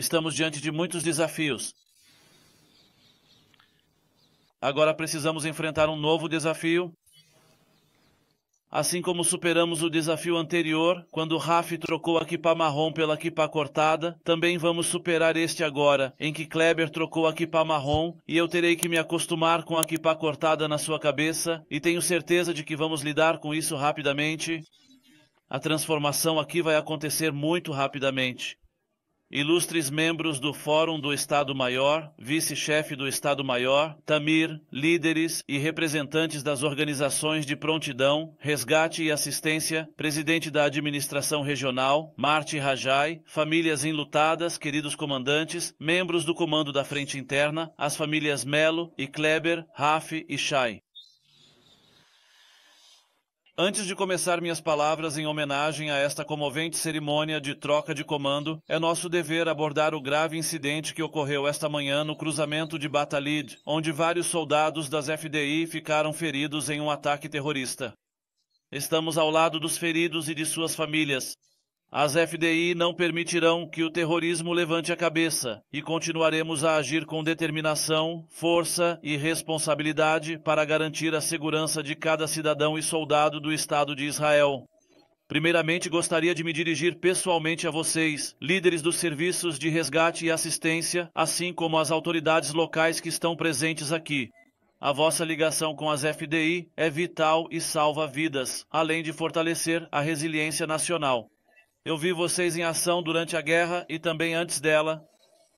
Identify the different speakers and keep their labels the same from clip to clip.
Speaker 1: Estamos diante de muitos desafios. Agora precisamos enfrentar um novo desafio. Assim como superamos o desafio anterior, quando Raf trocou a kippá marrom pela kippá cortada, também vamos superar este agora, em que Kleber trocou a kippá marrom e eu terei que me acostumar com a kippá cortada na sua cabeça, e tenho certeza de que vamos lidar com isso rapidamente. A transformação aqui vai acontecer muito rapidamente. Ilustres membros do Fórum do Estado-Maior, vice-chefe do Estado-Maior, Tamir, líderes e representantes das organizações de prontidão, resgate e assistência, presidente da administração regional, Marty Rajai, famílias enlutadas, queridos comandantes, membros do comando da Frente Interna, as famílias Melo e Kleber, Raf e Shai. Antes de começar minhas palavras em homenagem a esta comovente cerimônia de troca de comando, é nosso dever abordar o grave incidente que ocorreu esta manhã no cruzamento de Batalid, onde vários soldados das FDI ficaram feridos em um ataque terrorista. Estamos ao lado dos feridos e de suas famílias. As FDI não permitirão que o terrorismo levante a cabeça e continuaremos a agir com determinação, força e responsabilidade para garantir a segurança de cada cidadão e soldado do Estado de Israel. Primeiramente, gostaria de me dirigir pessoalmente a vocês, líderes dos serviços de resgate e assistência, assim como às autoridades locais que estão presentes aqui. A vossa ligação com as FDI é vital e salva vidas, além de fortalecer a resiliência nacional. Eu vi vocês em ação durante a guerra e também antes dela.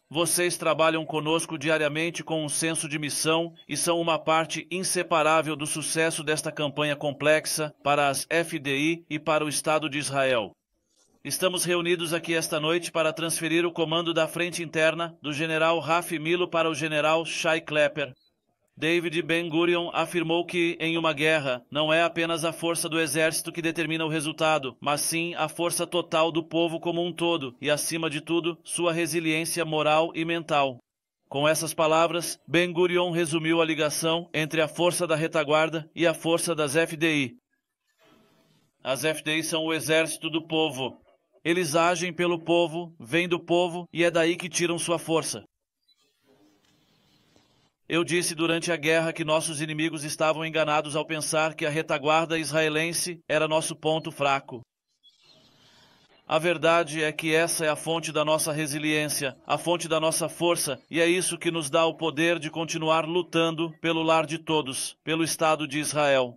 Speaker 1: Vocês trabalham conosco diariamente com um senso de missão e são uma parte inseparável do sucesso desta campanha complexa para as FDI e para o Estado de Israel. Estamos reunidos aqui esta noite para transferir o comando da Frente Interna do general Raf Milo para o general Shai Klepper. David Ben-Gurion afirmou que, em uma guerra, não é apenas a força do exército que determina o resultado, mas sim a força total do povo como um todo e, acima de tudo, sua resiliência moral e mental. Com essas palavras, Ben-Gurion resumiu a ligação entre a força da retaguarda e a força das FDI. As FDI são o exército do povo. Eles agem pelo povo, vêm do povo e é daí que tiram sua força. Eu disse durante a guerra que nossos inimigos estavam enganados ao pensar que a retaguarda israelense era nosso ponto fraco. A verdade é que essa é a fonte da nossa resiliência, a fonte da nossa força, e é isso que nos dá o poder de continuar lutando pelo lar de todos, pelo Estado de Israel.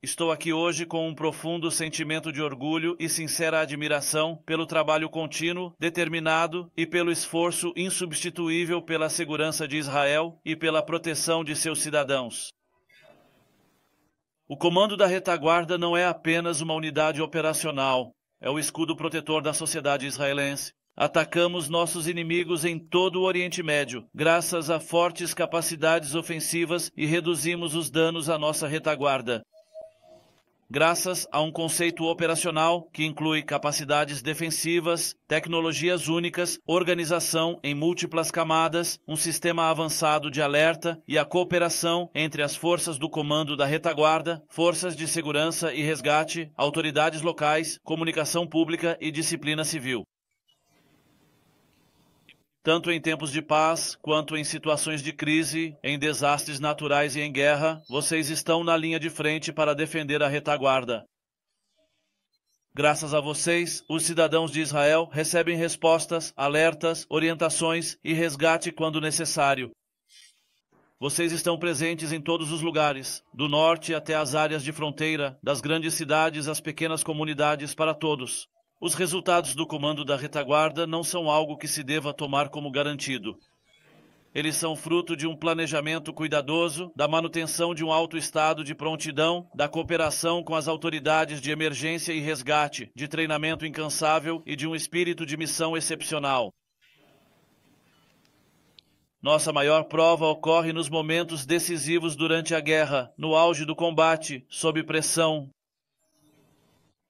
Speaker 1: Estou aqui hoje com um profundo sentimento de orgulho e sincera admiração pelo trabalho contínuo, determinado e pelo esforço insubstituível pela segurança de Israel e pela proteção de seus cidadãos. O comando da retaguarda não é apenas uma unidade operacional, é o escudo protetor da sociedade israelense. Atacamos nossos inimigos em todo o Oriente Médio, graças a fortes capacidades ofensivas e reduzimos os danos à nossa retaguarda. Graças a um conceito operacional que inclui capacidades defensivas, tecnologias únicas, organização em múltiplas camadas, um sistema avançado de alerta e a cooperação entre as forças do comando da retaguarda, forças de segurança e resgate, autoridades locais, comunicação pública e disciplina civil. Tanto em tempos de paz, quanto em situações de crise, em desastres naturais e em guerra, vocês estão na linha de frente para defender a retaguarda. Graças a vocês, os cidadãos de Israel recebem respostas, alertas, orientações e resgate quando necessário. Vocês estão presentes em todos os lugares, do norte até as áreas de fronteira, das grandes cidades às pequenas comunidades, para todos. Os resultados do comando da retaguarda não são algo que se deva tomar como garantido. Eles são fruto de um planejamento cuidadoso, da manutenção de um alto estado de prontidão, da cooperação com as autoridades de emergência e resgate, de treinamento incansável e de um espírito de missão excepcional. Nossa maior prova ocorre nos momentos decisivos durante a guerra, no auge do combate, sob pressão.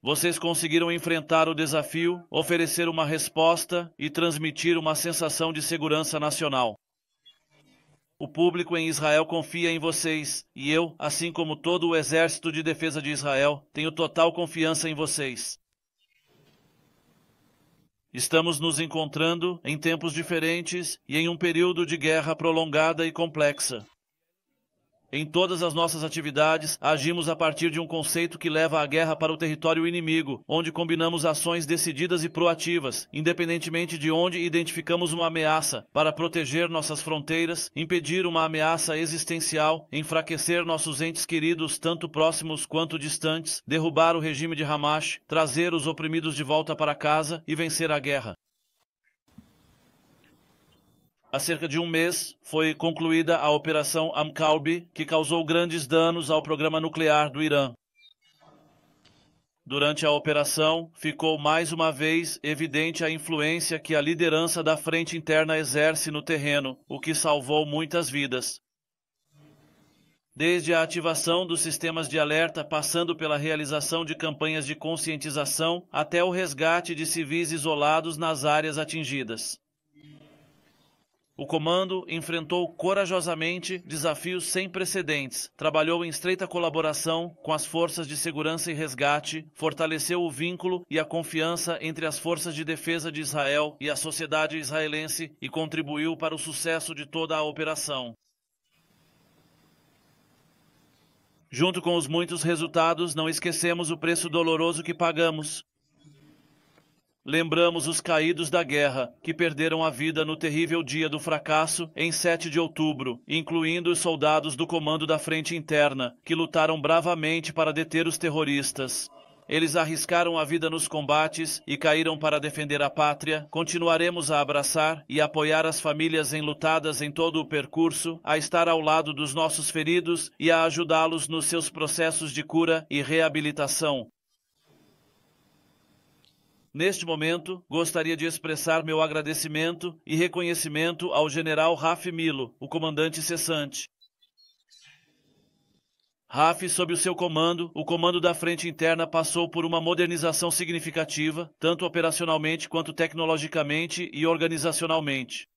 Speaker 1: Vocês conseguiram enfrentar o desafio, oferecer uma resposta e transmitir uma sensação de segurança nacional. O público em Israel confia em vocês, e eu, assim como todo o Exército de Defesa de Israel, tenho total confiança em vocês. Estamos nos encontrando em tempos diferentes e em um período de guerra prolongada e complexa. Em todas as nossas atividades, agimos a partir de um conceito que leva a guerra para o território inimigo, onde combinamos ações decididas e proativas, independentemente de onde identificamos uma ameaça, para proteger nossas fronteiras, impedir uma ameaça existencial, enfraquecer nossos entes queridos, tanto próximos quanto distantes, derrubar o regime de Hamas, trazer os oprimidos de volta para casa e vencer a guerra. Há cerca de um mês, foi concluída a Operação Amqalbi, que causou grandes danos ao programa nuclear do Irã. Durante a operação, ficou mais uma vez evidente a influência que a liderança da Frente Interna exerce no terreno, o que salvou muitas vidas. Desde a ativação dos sistemas de alerta, passando pela realização de campanhas de conscientização, até o resgate de civis isolados nas áreas atingidas. O comando enfrentou corajosamente desafios sem precedentes, trabalhou em estreita colaboração com as forças de segurança e resgate, fortaleceu o vínculo e a confiança entre as forças de defesa de Israel e a sociedade israelense e contribuiu para o sucesso de toda a operação. Junto com os muitos resultados, não esquecemos o preço doloroso que pagamos. Lembramos os caídos da guerra, que perderam a vida no terrível dia do fracasso, em 7 de outubro, incluindo os soldados do comando da Frente Interna, que lutaram bravamente para deter os terroristas. Eles arriscaram a vida nos combates e caíram para defender a pátria. Continuaremos a abraçar e apoiar as famílias enlutadas em todo o percurso, a estar ao lado dos nossos feridos e a ajudá-los nos seus processos de cura e reabilitação. Neste momento, gostaria de expressar meu agradecimento e reconhecimento ao general Rafi Milo, o comandante cessante. Rafi, sob o seu comando, o comando da Frente Interna passou por uma modernização significativa, tanto operacionalmente quanto tecnologicamente e organizacionalmente.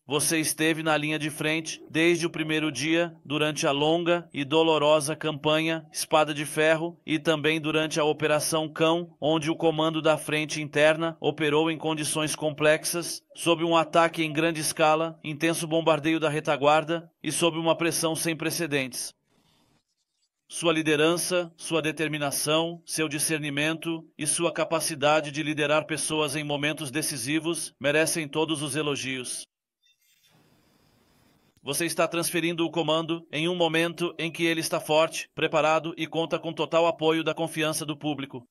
Speaker 1: Você esteve na linha de frente desde o primeiro dia, durante a longa e dolorosa campanha Espada de Ferro e também durante a Operação Cão, onde o comando da Frente Interna operou em condições complexas, sob um ataque em grande escala, intenso bombardeio da retaguarda e sob uma pressão sem precedentes. Sua liderança, sua determinação, seu discernimento e sua capacidade de liderar pessoas em momentos decisivos merecem todos os elogios. Você está transferindo o comando em um momento em que ele está forte, preparado e conta com total apoio da confiança do público.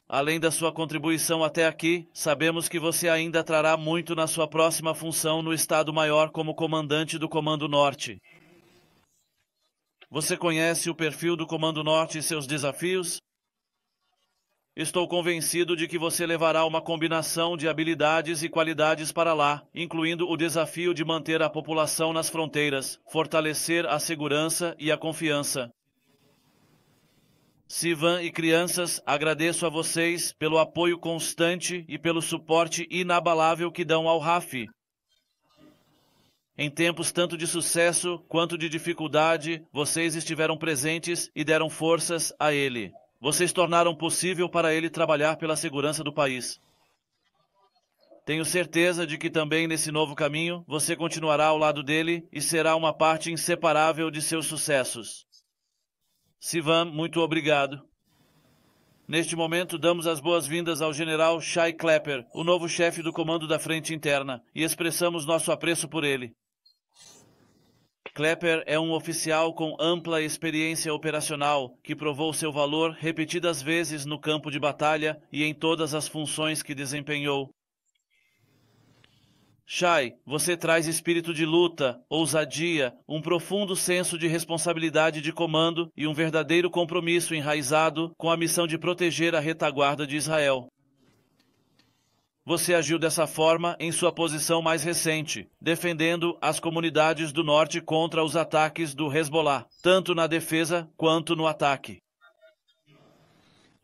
Speaker 1: Além da sua contribuição até aqui, sabemos que você ainda trará muito na sua próxima função no Estado-Maior como comandante do Comando Norte. Você conhece o perfil do Comando Norte e seus desafios? Estou convencido de que você levará uma combinação de habilidades e qualidades para lá, incluindo o desafio de manter a população nas fronteiras, fortalecer a segurança e a confiança. Sivan e crianças, agradeço a vocês pelo apoio constante e pelo suporte inabalável que dão ao Rafi. Em tempos tanto de sucesso quanto de dificuldade, vocês estiveram presentes e deram forças a ele. Vocês tornaram possível para ele trabalhar pela segurança do país. Tenho certeza de que também nesse novo caminho, você continuará ao lado dele e será uma parte inseparável de seus sucessos. Sivan, muito obrigado. Neste momento, damos as boas-vindas ao general Shai Klepper, o novo chefe do comando da Frente Interna, e expressamos nosso apreço por ele. Klepper é um oficial com ampla experiência operacional que provou seu valor repetidas vezes no campo de batalha e em todas as funções que desempenhou. Shai, você traz espírito de luta, ousadia, um profundo senso de responsabilidade de comando e um verdadeiro compromisso enraizado com a missão de proteger a retaguarda de Israel. Você agiu dessa forma em sua posição mais recente, defendendo as comunidades do norte contra os ataques do Hezbollah, tanto na defesa quanto no ataque.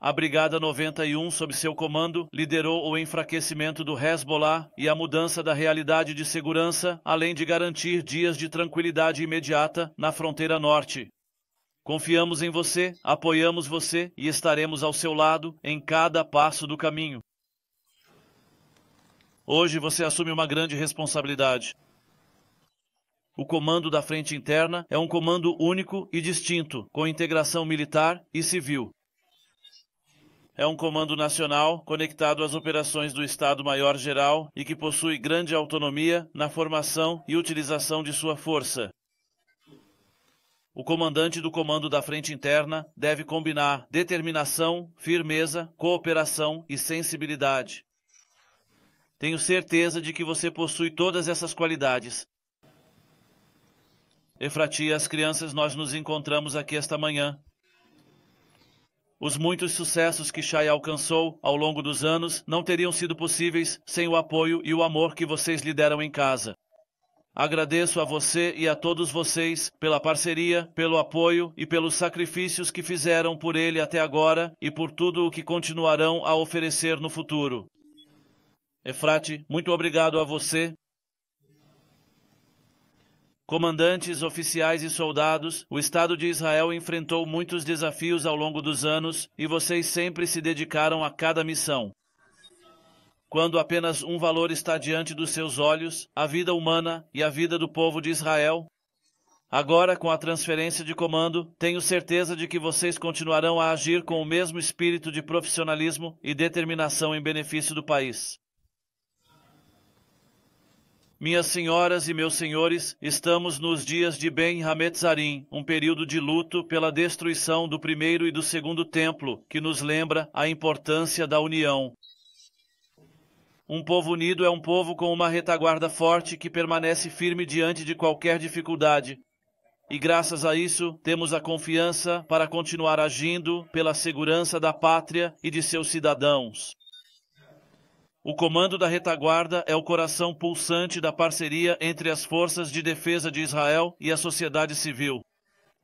Speaker 1: A Brigada 91, sob seu comando, liderou o enfraquecimento do Hezbollah e a mudança da realidade de segurança, além de garantir dias de tranquilidade imediata na fronteira norte. Confiamos em você, apoiamos você e estaremos ao seu lado em cada passo do caminho. Hoje você assume uma grande responsabilidade. O comando da Frente Interna é um comando único e distinto, com integração militar e civil. É um comando nacional conectado às operações do Estado-Maior-Geral e que possui grande autonomia na formação e utilização de sua força. O comandante do comando da Frente Interna deve combinar determinação, firmeza, cooperação e sensibilidade. Tenho certeza de que você possui todas essas qualidades. Efrati e as crianças, nós nos encontramos aqui esta manhã. Os muitos sucessos que Shai alcançou ao longo dos anos não teriam sido possíveis sem o apoio e o amor que vocês lhe deram em casa. Agradeço a você e a todos vocês pela parceria, pelo apoio e pelos sacrifícios que fizeram por ele até agora e por tudo o que continuarão a oferecer no futuro. Efrati, muito obrigado a você. Comandantes, oficiais e soldados, o Estado de Israel enfrentou muitos desafios ao longo dos anos e vocês sempre se dedicaram a cada missão. Quando apenas um valor está diante dos seus olhos, a vida humana e a vida do povo de Israel, agora, com a transferência de comando, tenho certeza de que vocês continuarão a agir com o mesmo espírito de profissionalismo e determinação em benefício do país. Minhas senhoras e meus senhores, estamos nos dias de Ben Hametzarim, um período de luto pela destruição do primeiro e do segundo templo, que nos lembra a importância da união. Um povo unido é um povo com uma retaguarda forte que permanece firme diante de qualquer dificuldade. E graças a isso, temos a confiança para continuar agindo pela segurança da pátria e de seus cidadãos. O comando da retaguarda é o coração pulsante da parceria entre as forças de defesa de Israel e a sociedade civil.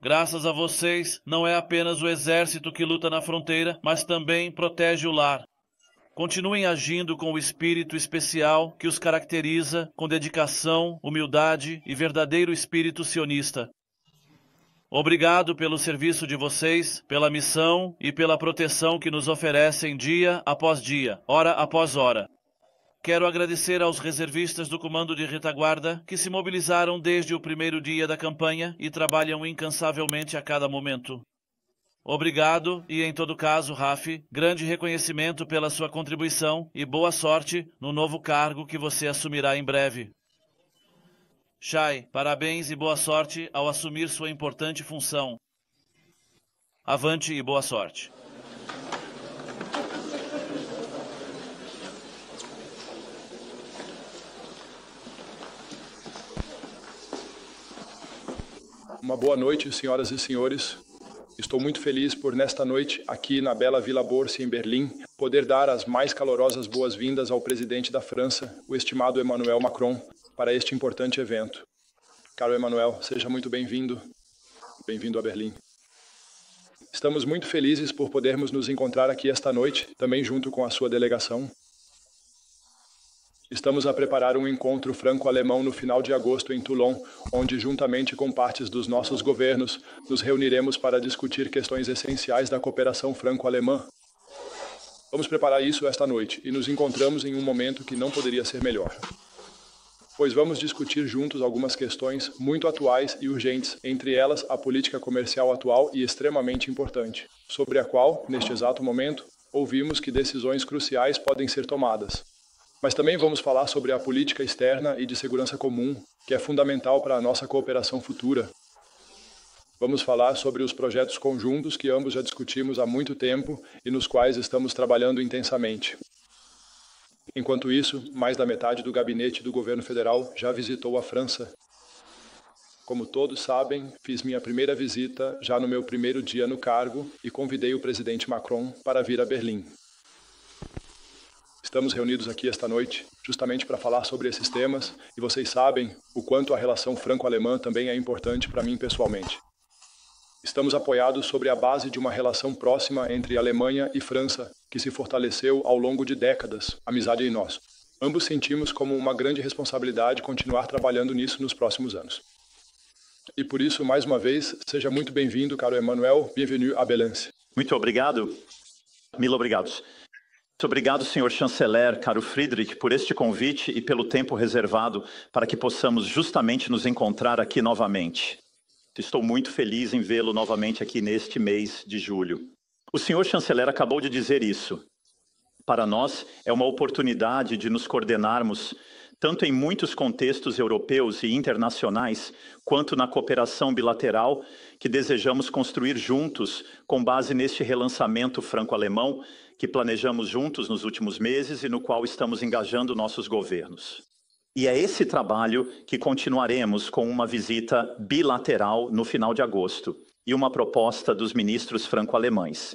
Speaker 1: Graças a vocês, não é apenas o exército que luta na fronteira, mas também protege o lar. Continuem agindo com o espírito especial que os caracteriza, com dedicação, humildade e verdadeiro espírito sionista. Obrigado pelo serviço de vocês, pela missão e pela proteção que nos oferecem dia após dia, hora após hora. Quero agradecer aos reservistas do Comando de Retaguarda que se mobilizaram desde o primeiro dia da campanha e trabalham incansavelmente a cada momento. Obrigado e, em todo caso, Rafi, grande reconhecimento pela sua contribuição e boa sorte no novo cargo que você assumirá em breve. Shai, parabéns e boa sorte ao assumir sua importante função. Avante e boa sorte.
Speaker 2: Uma boa noite, senhoras e senhores. Estou muito feliz por, nesta noite, aqui na bela Vila Borse, em Berlim, poder dar as mais calorosas boas-vindas ao presidente da França, o estimado Emmanuel Macron, para este importante evento. Caro Emmanuel, seja muito bem-vindo. Bem-vindo a Berlim. Estamos muito felizes por podermos nos encontrar aqui esta noite, também junto com a sua delegação. Estamos a preparar um encontro franco-alemão no final de agosto em Toulon, onde, juntamente com partes dos nossos governos, nos reuniremos para discutir questões essenciais da cooperação franco-alemã. Vamos preparar isso esta noite e nos encontramos em um momento que não poderia ser melhor. Pois vamos discutir juntos algumas questões muito atuais e urgentes, entre elas a política comercial atual e extremamente importante, sobre a qual, neste exato momento, ouvimos que decisões cruciais podem ser tomadas. Mas também vamos falar sobre a política externa e de segurança comum, que é fundamental para a nossa cooperação futura. Vamos falar sobre os projetos conjuntos que ambos já discutimos há muito tempo e nos quais estamos trabalhando intensamente. Enquanto isso, mais da metade do gabinete do governo federal já visitou a França. Como todos sabem, fiz minha primeira visita já no meu primeiro dia no cargo e convidei o presidente Macron para vir a Berlim. Estamos reunidos aqui esta noite justamente para falar sobre esses temas e vocês sabem o quanto a relação franco-alemã também é importante para mim pessoalmente. Estamos apoiados sobre a base de uma relação próxima entre Alemanha e França, que se fortaleceu ao longo de décadas, amizade em nós. Ambos sentimos como uma grande responsabilidade continuar trabalhando nisso nos próximos anos. E por isso, mais uma vez, seja muito bem-vindo, caro Emmanuel. Bienvenue à Belence.
Speaker 3: Muito obrigado. Mil obrigados. Muito obrigado, senhor chanceler, caro Friedrich, por este convite e pelo tempo reservado para que possamos justamente nos encontrar aqui novamente. Estou muito feliz em vê-lo novamente aqui neste mês de julho. O senhor chanceler acabou de dizer isso. Para nós, é uma oportunidade de nos coordenarmos tanto em muitos contextos europeus e internacionais, quanto na cooperação bilateral que desejamos construir juntos, com base neste relançamento franco-alemão que planejamos juntos nos últimos meses e no qual estamos engajando nossos governos. E é esse trabalho que continuaremos com uma visita bilateral no final de agosto e uma proposta dos ministros franco-alemães.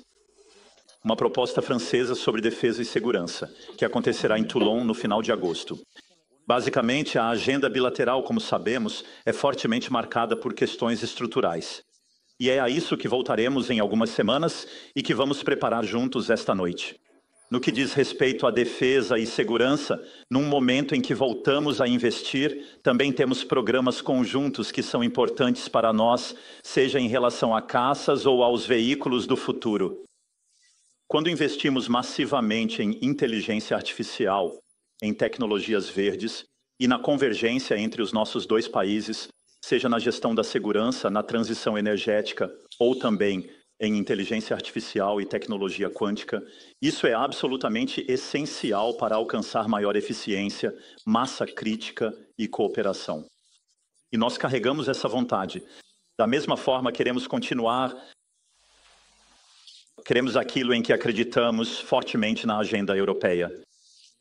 Speaker 3: Uma proposta francesa sobre defesa e segurança, que acontecerá em Toulon no final de agosto. Basicamente, a agenda bilateral, como sabemos, é fortemente marcada por questões estruturais. E é a isso que voltaremos em algumas semanas e que vamos preparar juntos esta noite. No que diz respeito à defesa e segurança, num momento em que voltamos a investir, também temos programas conjuntos que são importantes para nós, seja em relação a caças ou aos veículos do futuro. Quando investimos massivamente em inteligência artificial, em tecnologias verdes e na convergência entre os nossos dois países, seja na gestão da segurança, na transição energética ou também em inteligência artificial e tecnologia quântica, isso é absolutamente essencial para alcançar maior eficiência, massa crítica e cooperação. E nós carregamos essa vontade. Da mesma forma, queremos aquilo em que acreditamos fortemente na agenda europeia.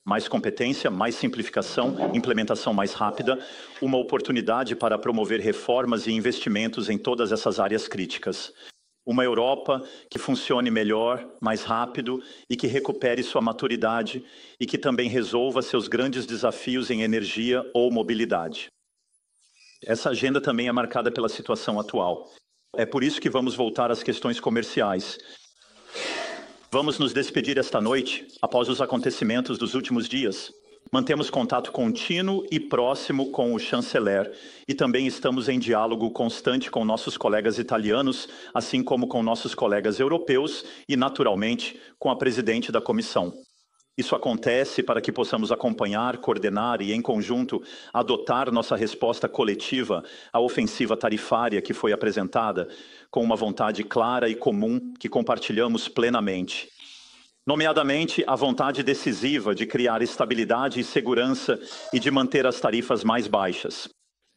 Speaker 3: Mais competência, mais simplificação, implementação mais rápida, uma oportunidade para promover reformas e investimentos em todas essas áreas críticas. Uma Europa que funcione melhor, mais rápido e que recupere sua maturidade e que também resolva seus grandes desafios em energia ou mobilidade. Essa agenda também é marcada pela situação atual. É por isso que vamos voltar às questões comerciais. Vamos nos despedir esta noite, após os acontecimentos dos últimos dias. Mantemos contato contínuo e próximo com o chanceler e também estamos em diálogo constante com nossos colegas italianos, assim como com nossos colegas europeus e, naturalmente, com a presidente da comissão. Isso acontece para que possamos acompanhar, coordenar e, em conjunto, adotar nossa resposta coletiva à ofensiva tarifária que foi apresentada, com uma vontade clara e comum que compartilhamos plenamente. Nomeadamente, a vontade decisiva de criar estabilidade e segurança e de manter as tarifas mais baixas.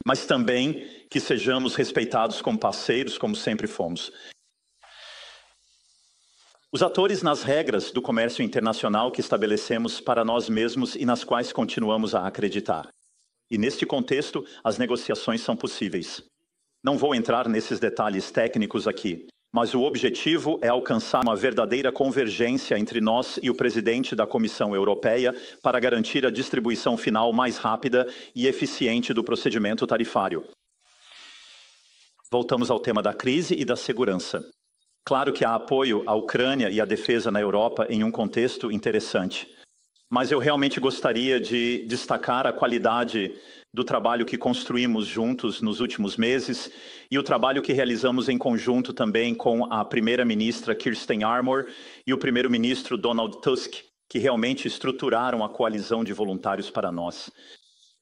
Speaker 3: Mas também que sejamos respeitados como parceiros, como sempre fomos. Os atores nas regras do comércio internacional que estabelecemos para nós mesmos e nas quais continuamos a acreditar. E neste contexto, as negociações são possíveis. Não vou entrar nesses detalhes técnicos aqui, mas o objetivo é alcançar uma verdadeira convergência entre nós e o presidente da Comissão Europeia para garantir a distribuição final mais rápida e eficiente do procedimento tarifário. Voltamos ao tema da crise e da segurança. Claro que há apoio à Ucrânia e à defesa na Europa em um contexto interessante. Mas eu realmente gostaria de destacar a qualidade do trabalho que construímos juntos nos últimos meses e o trabalho que realizamos em conjunto também com a primeira-ministra Kirsten Armor e o primeiro-ministro Donald Tusk, que realmente estruturaram a coalizão de voluntários para nós.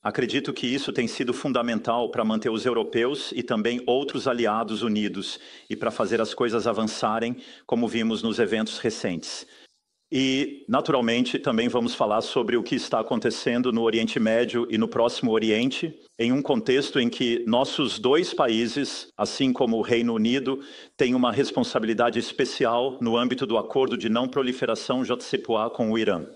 Speaker 3: Acredito que isso tem sido fundamental para manter os europeus e também outros aliados unidos e para fazer as coisas avançarem, como vimos nos eventos recentes. E, naturalmente, também vamos falar sobre o que está acontecendo no Oriente Médio e no Próximo Oriente, em um contexto em que nossos dois países, assim como o Reino Unido, têm uma responsabilidade especial no âmbito do Acordo de Não Proliferação JCPOA com o Irã.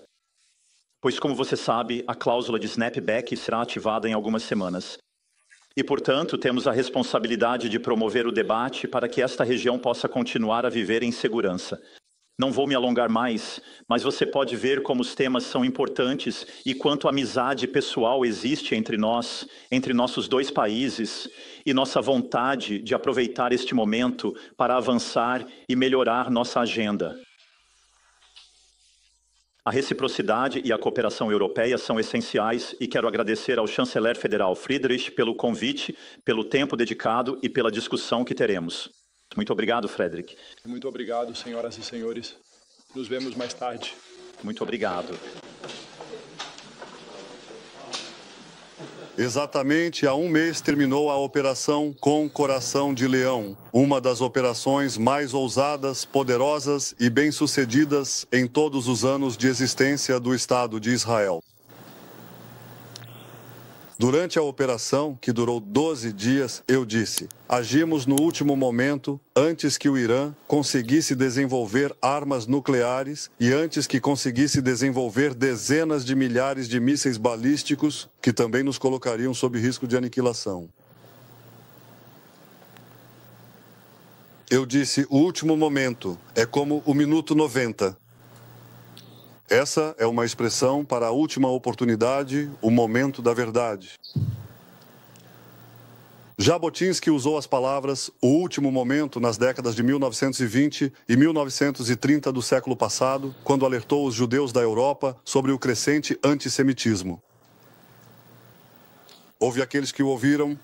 Speaker 3: Pois, como você sabe, a cláusula de snapback será ativada em algumas semanas. E, portanto, temos a responsabilidade de promover o debate para que esta região possa continuar a viver em segurança. Não vou me alongar mais, mas você pode ver como os temas são importantes e quanto amizade pessoal existe entre nós, entre nossos dois países, e nossa vontade de aproveitar este momento para avançar e melhorar nossa agenda. A reciprocidade e a cooperação europeia são essenciais e quero agradecer ao chanceler federal Friedrich pelo convite, pelo tempo dedicado e pela discussão que teremos. Muito obrigado, Frederick.
Speaker 2: Muito obrigado, senhoras e senhores. Nos vemos mais tarde.
Speaker 3: Muito obrigado.
Speaker 4: Exatamente há um mês terminou a Operação Com Coração de Leão, uma das operações mais ousadas, poderosas e bem-sucedidas em todos os anos de existência do Estado de Israel. Durante a operação, que durou 12 dias, eu disse: agimos no último momento, antes que o Irã conseguisse desenvolver armas nucleares e antes que conseguisse desenvolver dezenas de milhares de mísseis balísticos que também nos colocariam sob risco de aniquilação. Eu disse: o último momento é como o minuto 90. Essa é uma expressão para a última oportunidade, o momento da verdade. Jabotinsky usou as palavras "o último momento" nas décadas de 1920 e 1930 do século passado, quando alertou os judeus da Europa sobre o crescente antissemitismo. Houve aqueles que o ouviram,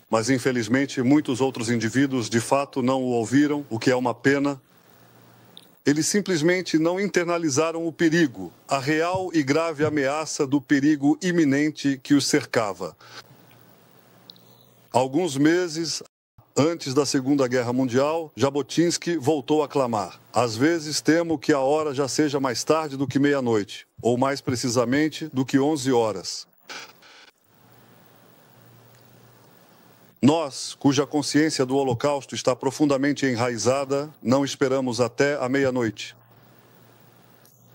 Speaker 4: mas infelizmente muitos outros indivíduos de fato não o ouviram, o que é uma pena. Eles simplesmente não internalizaram o perigo, a real e grave ameaça do perigo iminente que os cercava. Alguns meses antes da Segunda Guerra Mundial, Jabotinsky voltou a clamar: às vezes temo que a hora já seja mais tarde do que meia-noite, ou mais precisamente do que 11 horas. Nós, cuja consciência do Holocausto está profundamente enraizada, não esperamos até a meia-noite.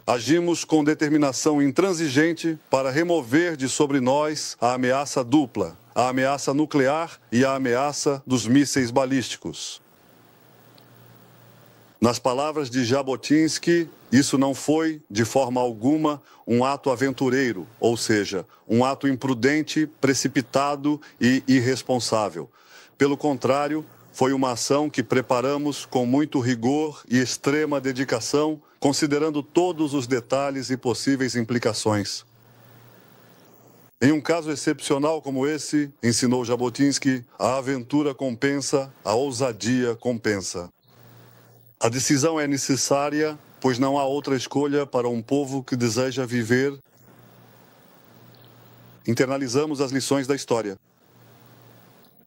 Speaker 4: Agimos com determinação intransigente para remover de sobre nós a ameaça dupla, a ameaça nuclear e a ameaça dos mísseis balísticos. Nas palavras de Jabotinsky, isso não foi, de forma alguma, um ato aventureiro, ou seja, um ato imprudente, precipitado e irresponsável. Pelo contrário, foi uma ação que preparamos com muito rigor e extrema dedicação, considerando todos os detalhes e possíveis implicações. Em um caso excepcional como esse, ensinou Jabotinsky, a aventura compensa, a ousadia compensa. A decisão é necessária, pois não há outra escolha para um povo que deseja viver. Internalizamos as lições da história.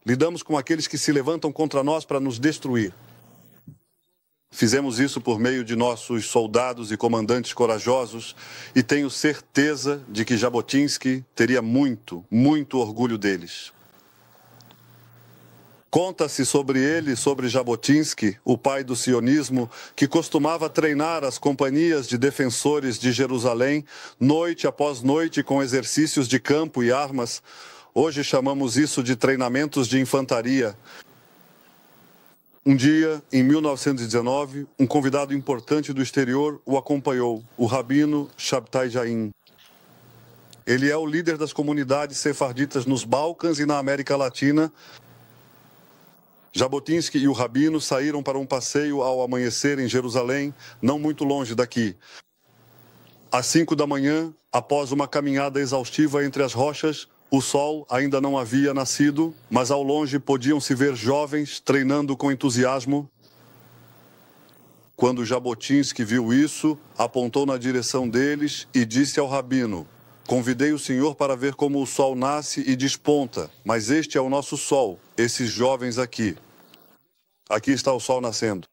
Speaker 4: Lidamos com aqueles que se levantam contra nós para nos destruir. Fizemos isso por meio de nossos soldados e comandantes corajosos e tenho certeza de que Jabotinsky teria muito, muito orgulho deles. Conta-se sobre ele, sobre Jabotinsky, o pai do sionismo, que costumava treinar as companhias de defensores de Jerusalém, noite após noite, com exercícios de campo e armas. Hoje chamamos isso de treinamentos de infantaria. Um dia, em 1919, um convidado importante do exterior o acompanhou, o rabino Shabtai Jain. Ele é o líder das comunidades sefarditas nos Balcãs e na América Latina. Jabotinsky e o rabino saíram para um passeio ao amanhecer em Jerusalém, não muito longe daqui. Às 5 da manhã, após uma caminhada exaustiva entre as rochas, o sol ainda não havia nascido, mas ao longe podiam-se ver jovens treinando com entusiasmo. Quando Jabotinsky viu isso, apontou na direção deles e disse ao rabino: convidei o senhor para ver como o sol nasce e desponta, mas este é o nosso sol, esses jovens aqui. Aqui está o sol nascendo.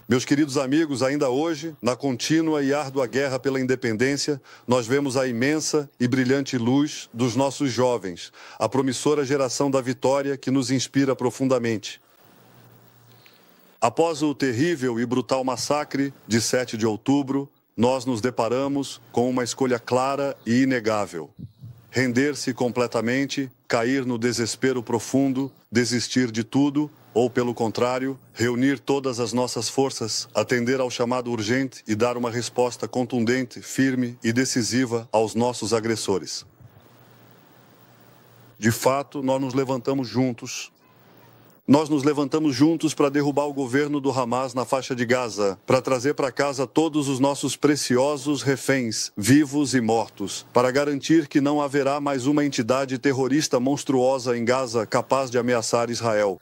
Speaker 4: Meus queridos amigos, ainda hoje, na contínua e árdua guerra pela independência, nós vemos a imensa e brilhante luz dos nossos jovens, a promissora geração da vitória que nos inspira profundamente. Após o terrível e brutal massacre de 7 de outubro, nós nos deparamos com uma escolha clara e inegável: render-se completamente, cair no desespero profundo, desistir de tudo, ou, pelo contrário, reunir todas as nossas forças, atender ao chamado urgente e dar uma resposta contundente, firme e decisiva aos nossos agressores. De fato, nós nos levantamos juntos. Nós nos levantamos juntos para derrubar o governo do Hamas na faixa de Gaza, para trazer para casa todos os nossos preciosos reféns, vivos e mortos, para garantir que não haverá mais uma entidade terrorista monstruosa em Gaza capaz de ameaçar Israel.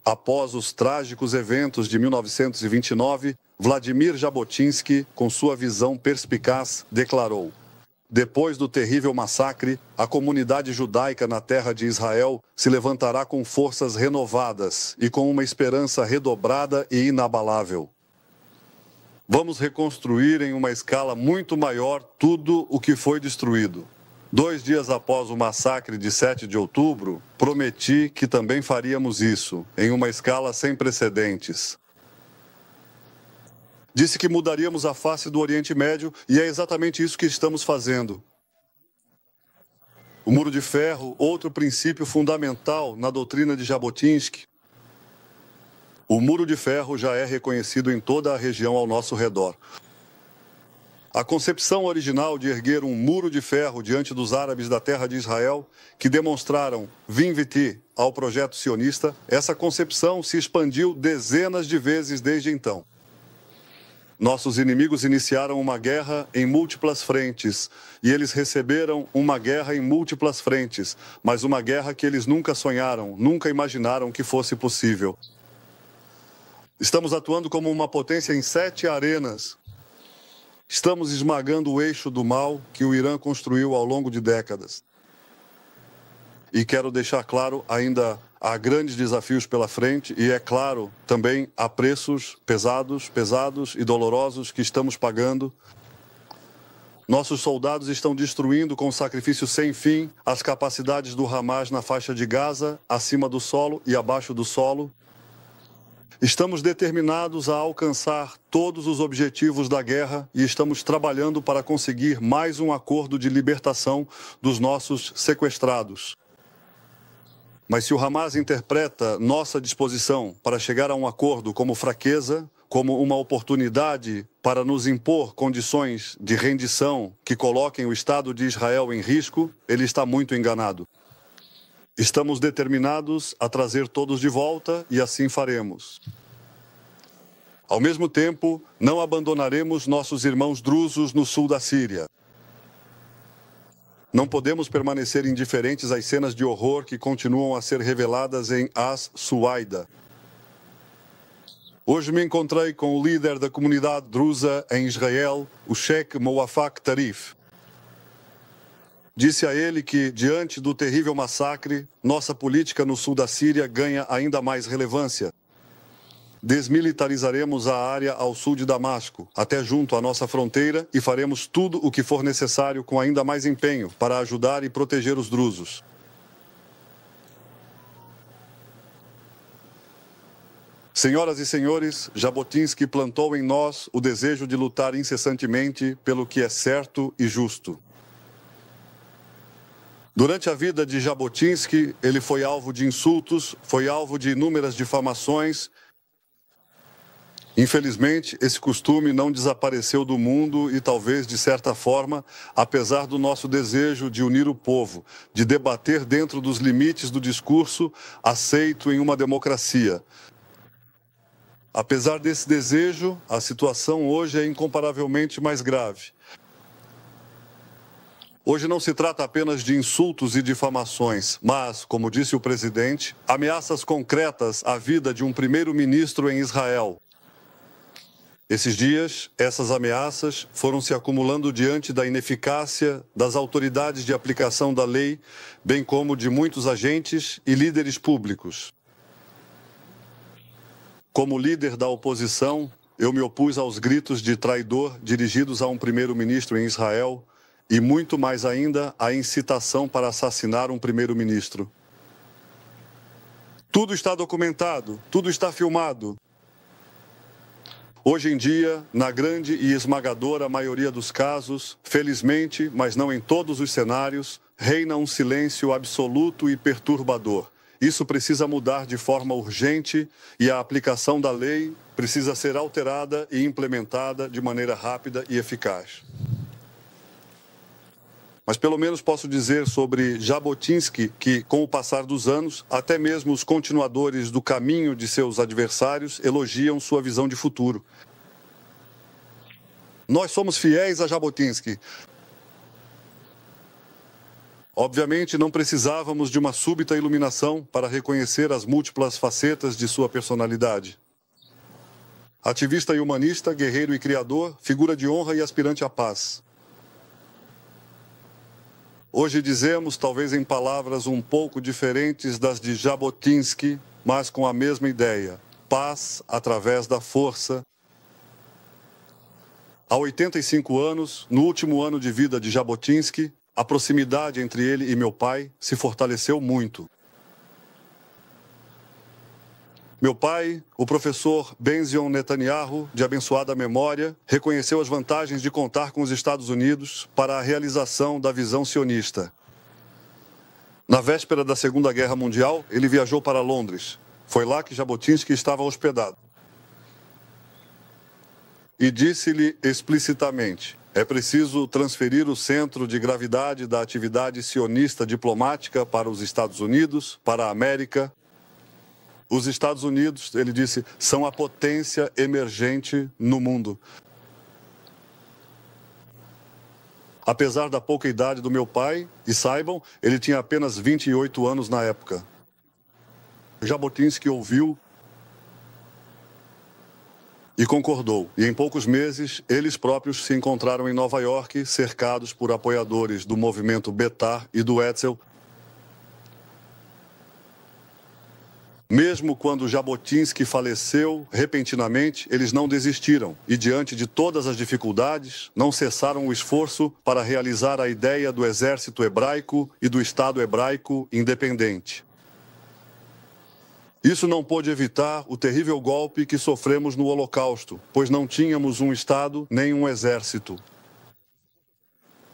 Speaker 4: Após os trágicos eventos de 1929, Vladimir Jabotinsky, com sua visão perspicaz, declarou: depois do terrível massacre, a comunidade judaica na terra de Israel se levantará com forças renovadas e com uma esperança redobrada e inabalável. Vamos reconstruir em uma escala muito maior tudo o que foi destruído. 2 dias após o massacre de 7 de outubro, prometi que também faríamos isso, em uma escala sem precedentes. Disse que mudaríamos a face do Oriente Médio e é exatamente isso que estamos fazendo. O Muro de Ferro, outro princípio fundamental na doutrina de Jabotinsky. O Muro de Ferro já é reconhecido em toda a região ao nosso redor. A concepção original de erguer um muro de ferro diante dos árabes da terra de Israel, que demonstraram vim-viti ao projeto sionista, essa concepção se expandiu dezenas de vezes desde então. Nossos inimigos iniciaram uma guerra em múltiplas frentes, e eles receberam uma guerra em múltiplas frentes, mas uma guerra que eles nunca sonharam, nunca imaginaram que fosse possível. Estamos atuando como uma potência em 7 arenas. Estamos esmagando o eixo do mal que o Irã construiu ao longo de décadas. E quero deixar claro, ainda há grandes desafios pela frente e, é claro, também há preços pesados e dolorosos que estamos pagando. Nossos soldados estão destruindo com sacrifício sem fim as capacidades do Hamas na faixa de Gaza, acima do solo e abaixo do solo. Estamos determinados a alcançar todos os objetivos da guerra e estamos trabalhando para conseguir mais um acordo de libertação dos nossos sequestrados. Mas se o Hamas interpreta nossa disposição para chegar a um acordo como fraqueza, como uma oportunidade para nos impor condições de rendição que coloquem o Estado de Israel em risco, ele está muito enganado. Estamos determinados a trazer todos de volta e assim faremos. Ao mesmo tempo, não abandonaremos nossos irmãos drusos no sul da Síria. Não podemos permanecer indiferentes às cenas de horror que continuam a ser reveladas em As-Suaida. Hoje me encontrei com o líder da comunidade drusa em Israel, o Sheikh Mouafak Tarif. Disse a ele que, diante do terrível massacre, nossa política no sul da Síria ganha ainda mais relevância. Desmilitarizaremos a área ao sul de Damasco, até junto à nossa fronteira, e faremos tudo o que for necessário com ainda mais empenho para ajudar e proteger os drusos. Senhoras e senhores, Jabotinsky plantou em nós o desejo de lutar incessantemente pelo que é certo e justo. Durante a vida de Jabotinsky, ele foi alvo de insultos, foi alvo de inúmeras difamações. Infelizmente, esse costume não desapareceu do mundo e talvez, de certa forma, apesar do nosso desejo de unir o povo, de debater dentro dos limites do discurso aceito em uma democracia. Apesar desse desejo, a situação hoje é incomparavelmente mais grave. Hoje não se trata apenas de insultos e difamações, mas, como disse o presidente, ameaças concretas à vida de um primeiro-ministro em Israel. Esses dias, essas ameaças foram se acumulando diante da ineficácia das autoridades de aplicação da lei, bem como de muitos agentes e líderes públicos. Como líder da oposição, eu me opus aos gritos de traidor dirigidos a um primeiro-ministro em Israel e, muito mais ainda, à incitação para assassinar um primeiro-ministro. Tudo está documentado, tudo está filmado. Hoje em dia, na grande e esmagadora maioria dos casos, felizmente, mas não em todos os cenários, reina um silêncio absoluto e perturbador. Isso precisa mudar de forma urgente e a aplicação da lei precisa ser alterada e implementada de maneira rápida e eficaz. mas pelo menos posso dizer sobre Jabotinsky que, com o passar dos anos, até mesmo os continuadores do caminho de seus adversários elogiam sua visão de futuro. Nós somos fiéis a Jabotinsky. Obviamente, não precisávamos de uma súbita iluminação para reconhecer as múltiplas facetas de sua personalidade. Ativista e humanista, guerreiro e criador, figura de honra e aspirante à paz. Hoje dizemos, talvez em palavras um pouco diferentes das de Jabotinsky, mas com a mesma ideia: paz através da força. Há 85 anos, no último ano de vida de Jabotinsky, a proximidade entre ele e meu pai se fortaleceu muito. Meu pai, o professor Benzion Netanyahu, de abençoada memória, reconheceu as vantagens de contar com os Estados Unidos para a realização da visão sionista. Na véspera da Segunda Guerra Mundial, ele viajou para Londres. Foi lá que Jabotinsky estava hospedado. E disse-lhe explicitamente: é preciso transferir o centro de gravidade da atividade sionista diplomática para os Estados Unidos, para a América. Os Estados Unidos, ele disse, são a potência emergente no mundo. Apesar da pouca idade do meu pai, e saibam, ele tinha apenas 28 anos na época. Jabotinsky ouviu e concordou. E em poucos meses, eles próprios se encontraram em Nova York, cercados por apoiadores do movimento Betar e do Etzel. Mesmo quando Jabotinsky faleceu repentinamente, eles não desistiram e, diante de todas as dificuldades, não cessaram o esforço para realizar a ideia do exército hebraico e do Estado hebraico independente. Isso não pôde evitar o terrível golpe que sofremos no Holocausto, pois não tínhamos um Estado nem um exército.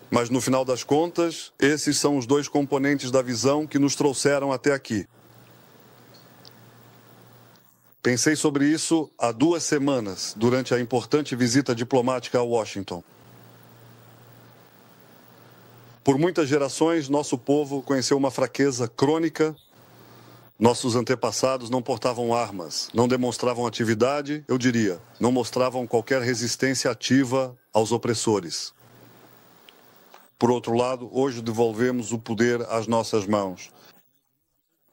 Speaker 4: Mas, no final das contas, esses são os dois componentes da visão que nos trouxeram até aqui. Pensei sobre isso há 2 semanas, durante a importante visita diplomática a Washington. Por muitas gerações, nosso povo conheceu uma fraqueza crônica. Nossos antepassados não portavam armas, não demonstravam atividade, eu diria, não mostravam qualquer resistência ativa aos opressores. Por outro lado, hoje devolvemos o poder às nossas mãos.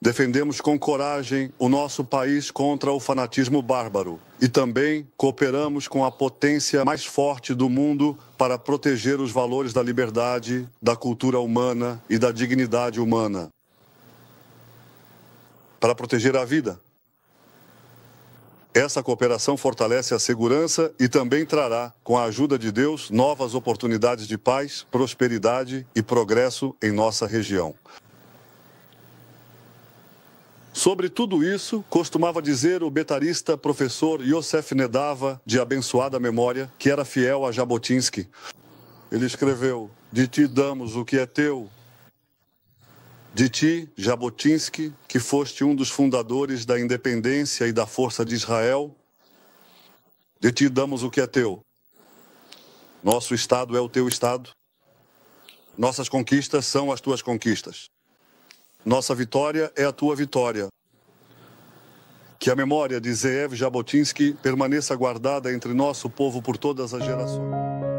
Speaker 4: Defendemos com coragem o nosso país contra o fanatismo bárbaro e também cooperamos com a potência mais forte do mundo para proteger os valores da liberdade, da cultura humana e da dignidade humana. Para proteger a vida. Essa cooperação fortalece a segurança e também trará, com a ajuda de Deus, novas oportunidades de paz, prosperidade e progresso em nossa região. Sobre tudo isso, costumava dizer o betarista professor Yosef Nedava, de abençoada memória, que era fiel a Jabotinsky. Ele escreveu: de ti damos o que é teu. De ti, Jabotinsky, que foste um dos fundadores da independência e da força de Israel, de ti damos o que é teu. Nosso Estado é o teu Estado. Nossas conquistas são as tuas conquistas. Nossa vitória é a tua vitória. Que a memória de Zeev Jabotinsky permaneça guardada entre nosso povo por todas as gerações.